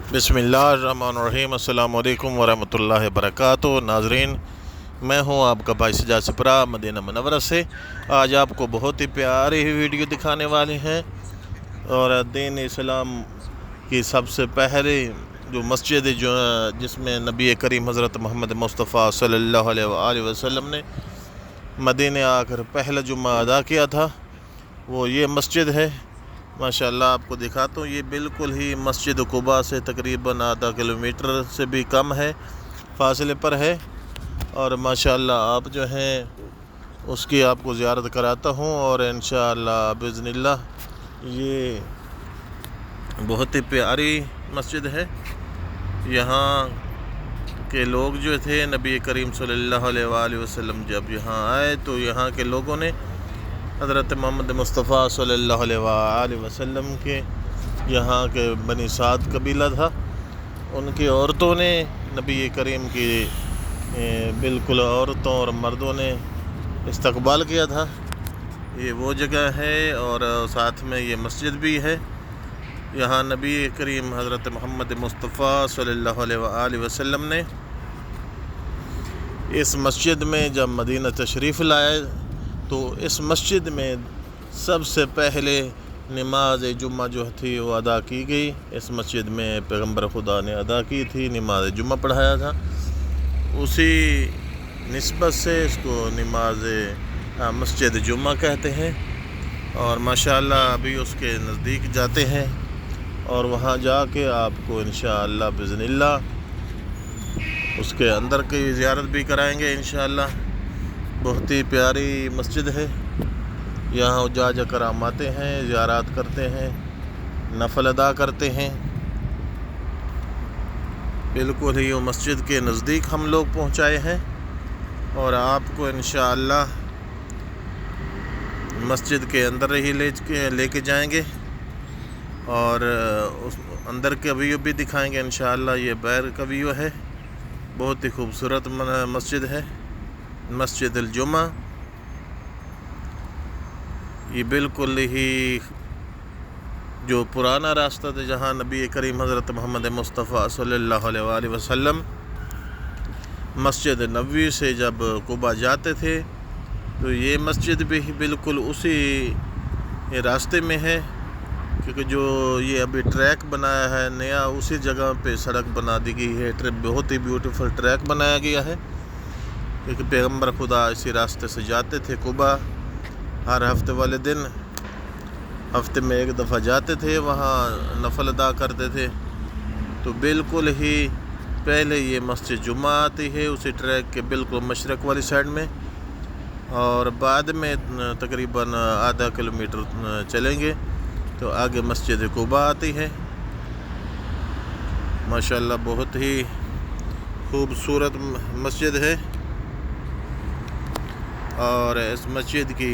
बिस्मिल्लाहिर्रहमानिर्रहीम। अस्सलामु अलैकुम वरहमतुल्लाहि वबरकातुहू। नाज़रीन, मैं हूं आपका भाई सजाद सिपरा मदीना मुनव्वरा से। आज आपको बहुत ही प्यारी वीडियो दिखाने वाले हैं और दीन इस्लाम की सबसे पहले जो मस्जिद जो जिसमें नबी करीम हज़रत मोहम्मद मुस्तफ़ा सल्लल्लाहु अलैहि वसल्लम ने मदीने आकर पहला जुम्मा अदा किया था, वो ये मस्जिद है। माशाअल्लाह आपको दिखाता हूँ। ये बिल्कुल ही मस्जिद कुबा से तकरीबन आधा किलोमीटर से भी कम है फासले पर है। और माशाअल्लाह आप जो हैं उसकी आपको ज़ियारत कराता हूँ और इंशाअल्लाह बिज़निल्लाह ये बहुत ही प्यारी मस्जिद है। यहाँ के लोग जो थे, नबी करीम सल्लल्लाहु अलैहि वसल्लम जब यहाँ आए तो यहाँ के लोगों ने हज़रत मोहम्मद मुस्तफ़ा सल्लल्लाहु अलैहि वसल्लम के यहाँ के बनी साद कबीला था, उनकी औरतों ने नबी करीम की बिल्कुल औरतों और मर्दों ने इस्तकबाल किया था। ये वो जगह है और साथ में ये मस्जिद भी है। यहाँ नबी करीम हज़रत मोहम्मद मुस्तफ़ा सल्लल्लाहु अलैहि वसल्लम ने इस मस्जिद में जब मदीना तशरीफ़ लाए तो इस मस्जिद में सबसे पहले नमाज जुम्मा जो थी वो अदा की गई। इस मस्जिद में पैगम्बर खुदा ने अदा की थी, नमाज जुम्मा पढ़ाया था। उसी निस्बत से इसको नमाज मस्जिद जुम्मा कहते हैं। और माशाअल्लाह अभी उसके नज़दीक जाते हैं और वहाँ जाके आपको इंशाअल्लाह बिज़निल्लाह उसके अंदर की ज़ियारत भी कराएंगे इंशाअल्लाह। बहुत ही प्यारी मस्जिद है। यहाँ जा कर हम आते हैं, ज़ियारत करते हैं, नफल अदा करते हैं। बिल्कुल ही वो मस्जिद के नज़दीक हम लोग पहुँचाए हैं और आपको इंशाअल्लाह मस्जिद के अंदर ही लेके जाएंगे और उस अंदर का व्यू भी दिखाएंगे इंशाअल्लाह। ये बाहर का व्यू है, बहुत ही खूबसूरत मस्जिद है, मस्जिद अल जुमा। ये बिल्कुल ही जो पुराना रास्ता था जहाँ नबी करीम हज़रत मोहम्मद मुस्तफ़ा सल्लल्लाहु अलैहि वसल्लम मस्जिद नबवी से जब कुबा जाते थे तो ये मस्जिद भी बिल्कुल उसी रास्ते में है। क्योंकि जो ये अभी ट्रैक बनाया है नया, उसी जगह पे सड़क बना दी गई है। बहुत ही ब्यूटीफुल ट्रैक बनाया गया है क्योंकि पैगम्बर खुदा इसी रास्ते से जाते थे कुबा। हर हफ्ते वाले दिन हफ्ते में एक दफ़ा जाते थे, वहाँ नफल अदा करते थे। तो बिल्कुल ही पहले ये मस्जिद जुम्मा आती है उसी ट्रैक के बिल्कुल मशरक़ वाली साइड में, और बाद में तकरीबन आधा किलोमीटर चलेंगे तो आगे मस्जिद कुबा आती है। माशाअल्लाह बहुत ही खूबसूरत मस्जिद है और इस मस्जिद की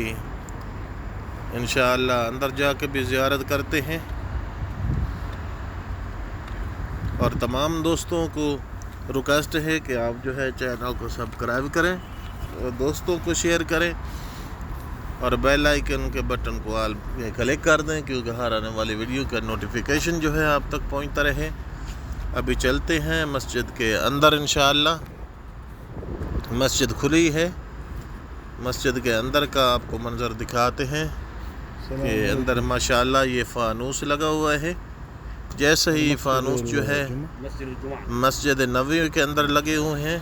इंशाअल्लाह अंदर जाके भी ज़ियारत करते हैं। और तमाम दोस्तों को रिक्वेस्ट है कि आप जो है चैनल को सब्सक्राइब करें और दोस्तों को शेयर करें और बेल आइकन के बटन को ऑल पे क्लिक कर दें क्योंकि हर आने वाली वीडियो का नोटिफिकेशन जो है आप तक पहुंचता रहे। अभी चलते हैं मस्जिद के अंदर इंशाअल्लाह। मस्जिद खुली है, मस्जिद के अंदर का आपको मंजर दिखाते हैं कि अंदर माशाअल्लाह ये फ़ानूस लगा हुआ है। जैसे ही फ़ानूस जो है मस्जिद नबवी के अंदर लगे हुए हैं,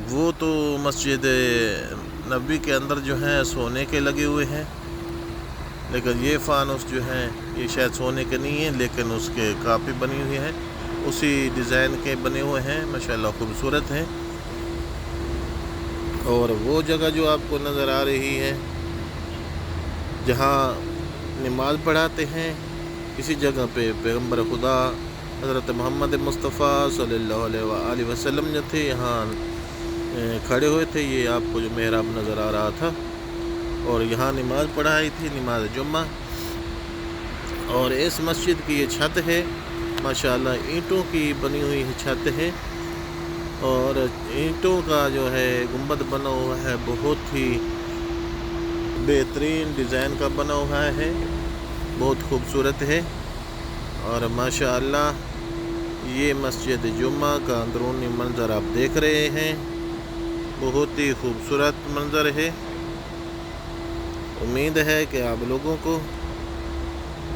वो तो मस्जिद नबवी के अंदर जो हैं सोने के लगे हुए हैं, लेकिन ये फ़ानूस जो हैं ये शायद सोने के नहीं है लेकिन उसके काफ़ी बनी हुई है, उसी डिज़ाइन के बने हुए हैं। माशाअल्लाह खूबसूरत हैं। और वो जगह जो आपको नज़र आ रही है जहाँ नमाज पढ़ाते हैं, इसी जगह पे पैगम्बर खुदा हज़रत मोहम्मद मुस्तफ़ा सल्लल्लाहु अलैहि वसल्लम जो थे यहाँ खड़े हुए थे। ये आपको जो मेहराब नज़र आ रहा था और यहाँ नमाज पढ़ाई थी, नमाज जुम्मा। और इस मस्जिद की ये छत है माशाअल्लाह ईंटों की बनी हुई छत है और ईंटों का जो है गुंबद बना हुआ है, बहुत ही बेहतरीन डिज़ाइन का बना हुआ है, बहुत खूबसूरत है। और माशाअल्लाह یہ مسجد جمعہ کا اندرونی منظر آپ دیکھ رہے ہیں، بہت ہی خوبصورت منظر ہے۔ امید ہے کہ آپ لوگوں کو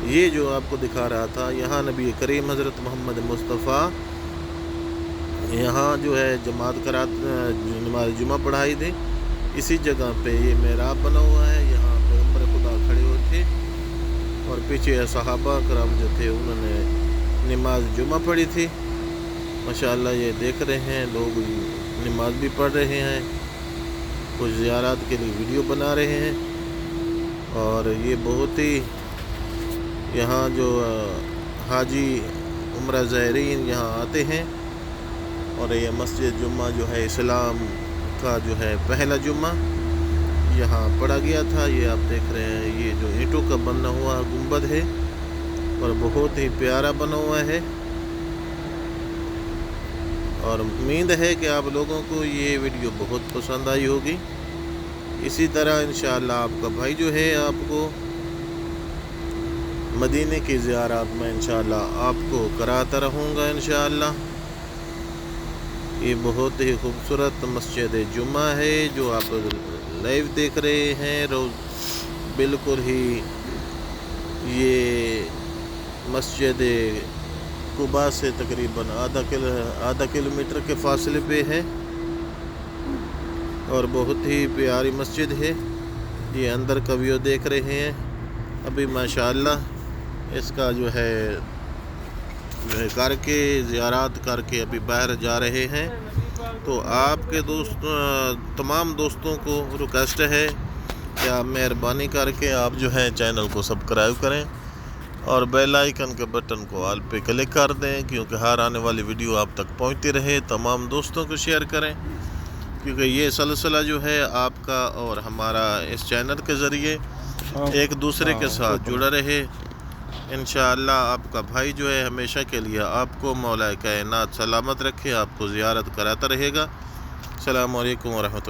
یہ جو آپ کو دکھا رہا تھا، یہاں نبی کریم حضرت محمد مصطفیٰ یہاں جو ہے نماز جمعہ پڑھائی تھی۔ اسی جگہ پہ یہ محراب بنا ہوا ہے، یہاں پیغمبر خدا کھڑے ہوئے تھے اور پیچھے صحابہ کرام جو تھے انہوں نے نماز جمعہ پڑھی تھی۔ ماشاءاللہ یہ دیکھ رہے ہیں، لوگ نماز بھی پڑھ رہے ہیں، کچھ زیارات کے لیے ویڈیو بنا رہے ہیں، اور یہ بہت ہی یہاں جو حاجی عمرہ زائرین یہاں آتے ہیں، اور یہ مسجد جمعہ جو ہے اسلام کا جو ہے پہلا جمعہ یہاں پڑھا گیا تھا۔ یہ آپ دیکھ رہے ہیں، یہ جو اینٹوں کا بنا ہوا گنبد ہے اور بہت ہی پیارا بنا ہوا ہے، اور امید ہے کہ آپ لوگوں کو یہ ویڈیو بہت پسند آئی ہوگی۔ اسی طرح انشاءاللہ آپ کا بھائی جو ہے آپ کو مدینے کی زیارات میں انشاءاللہ آپ کو کراتا رہوں گا انشاءاللہ۔ یہ بہت ہی خوبصورت مسجد جمعہ ہے جو آپ لائیو دیکھ رہے ہیں، بالکل ہی یہ مسجد قباء سے تقریباً آدھا کلومیٹر کے فاصلے پہ ہے، اور بہت ہی پیاری مسجد ہے۔ یہ اندر کا ویو دیکھ رہے ہیں، ابھی ماشاءاللہ اس کا جو ہے کر کے زیارات کر کے ابھی باہر جا رہے ہیں۔ تو آپ کے تمام دوستوں کو ریکویسٹ ہے کہ آپ مہربانی کر کے آپ جو ہے چینل کو سبسکرائب کریں اور بیل آئیکن کے بٹن کو آل پہ کلک کر دیں، کیونکہ ہر آنے والی ویڈیو آپ تک پہنچتی رہے۔ تمام دوستوں کو شیئر کریں، کیونکہ یہ سلسلہ جو ہے آپ کا اور ہمارا اس چینل کے ذریعے ایک دوسرے کے ساتھ جڑا رہے۔ انشاءاللہ آپ کا بھائی جو ہے ہمیشہ کے لیے آپ کو مولا کائنات سلامت رکھے، آپ کو زیارت کراتا رہے گا۔ السلام علیکم ورحمۃ اللہ۔